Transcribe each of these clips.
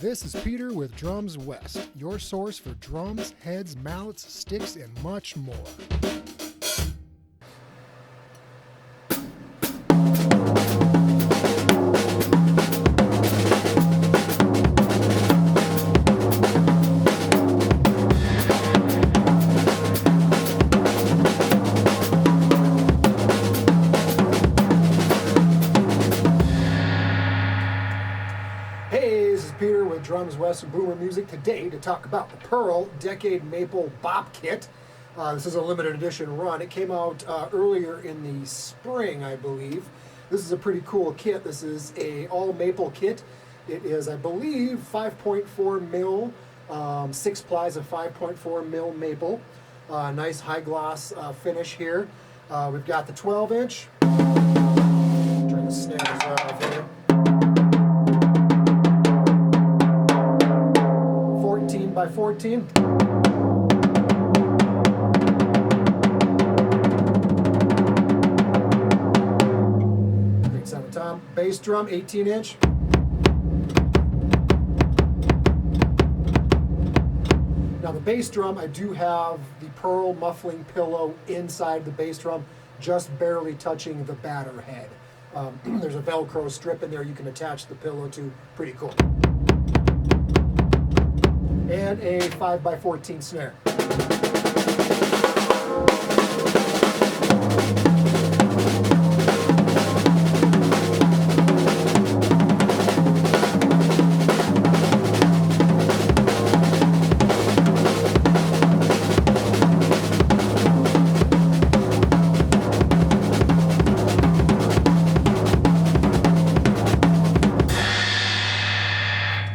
This is Peter with Drums West, your source for drums, heads, mallets, sticks, and much more. Drums West and Boomer Music today to talk about the Pearl Decade Maple Bop Kit. This is a limited edition run. It came out earlier in the spring, I believe. This is a pretty cool kit. This is a all maple kit. It is, I believe, 5.4 mil, 6 plies of 5.4 mil maple. Nice high gloss finish here. We've got the 12-inch. Turn the snares off here. 14 by 14. Big 7 tom. Bass drum, 18-inch. Now the bass drum, I do have the Pearl muffling pillow inside the bass drum, just barely touching the batter head. There's a Velcro strip in there you can attach the pillow to. Pretty cool. And a 5x14 snare.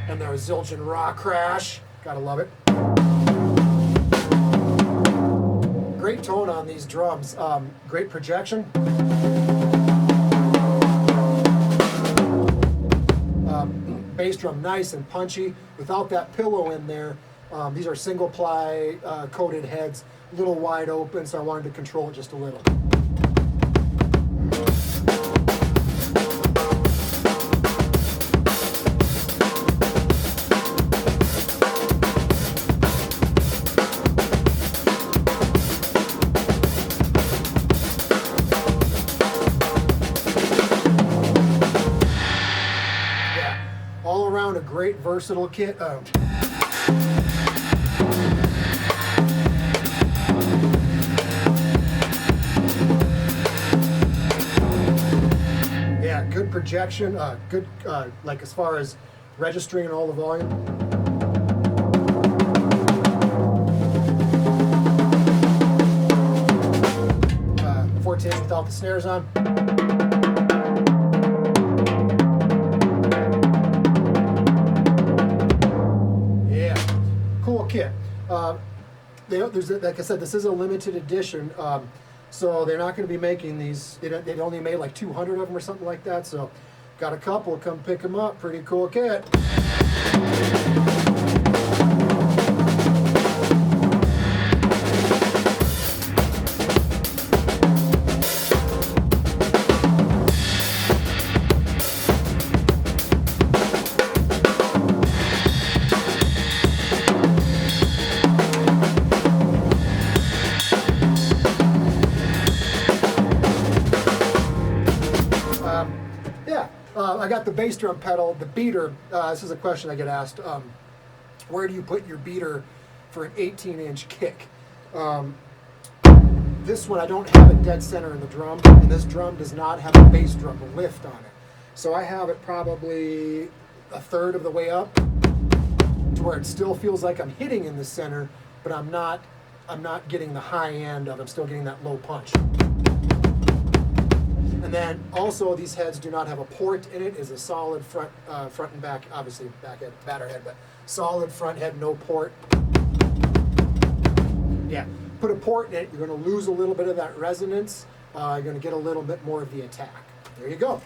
And there's Zildjian Raw Crash. Gotta love it. Great tone on these drums. Great projection. Bass drum nice and punchy. Without that pillow in there, these are single ply coated heads, a little wide open, so I wanted to control it just a little. All around a great versatile kit. Yeah, good projection, good like as far as registering all the volume. 14 without the snares on. Cool kit. There's, like I said, this is a limited edition, so they're not going to be making these. They only made like 200 of them or something like that. So, got a couple. Come pick them up. Pretty cool kit. I got the bass drum pedal, the beater. This is a question I get asked. Where do you put your beater for an 18-inch kick? This one, I don't have it dead center in the drum, and this drum does not have a bass drum lift on it. So I have it probably a third of the way up to where it still feels like I'm hitting in the center, but I'm not getting the high end of it. I'm still getting that low punch. And then also these heads do not have a port in it. It's a solid front and back, obviously back head, batter head, but solid front head, no port. Yeah, put a port in it, you're going to lose a little bit of that resonance. You're going to get a little bit more of the attack. There you go.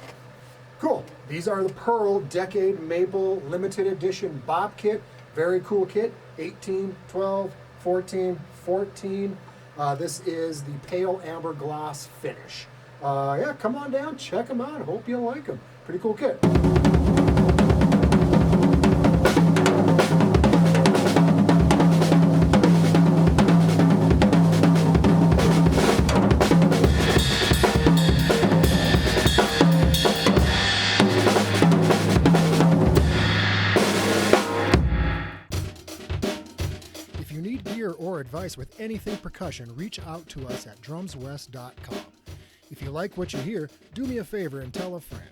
Cool. These are the Pearl Decade Maple Limited Edition Bop Kit. Very cool kit. 18, 12, 14, 14. This is the pale amber gloss finish. Yeah, come on down, check them out. Hope you like them. Pretty cool kit. advice with anything percussion, reach out to us at drumswest.com. If you like what you hear, do me a favor and tell a friend.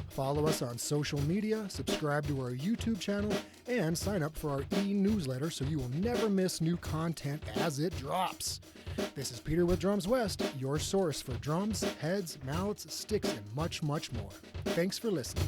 Follow us on social media, subscribe to our YouTube channel, and sign up for our e-newsletter so you will never miss new content as it drops. This is Peter with Drums West, your source for drums, heads, mallets, sticks, and much, much more. Thanks for listening.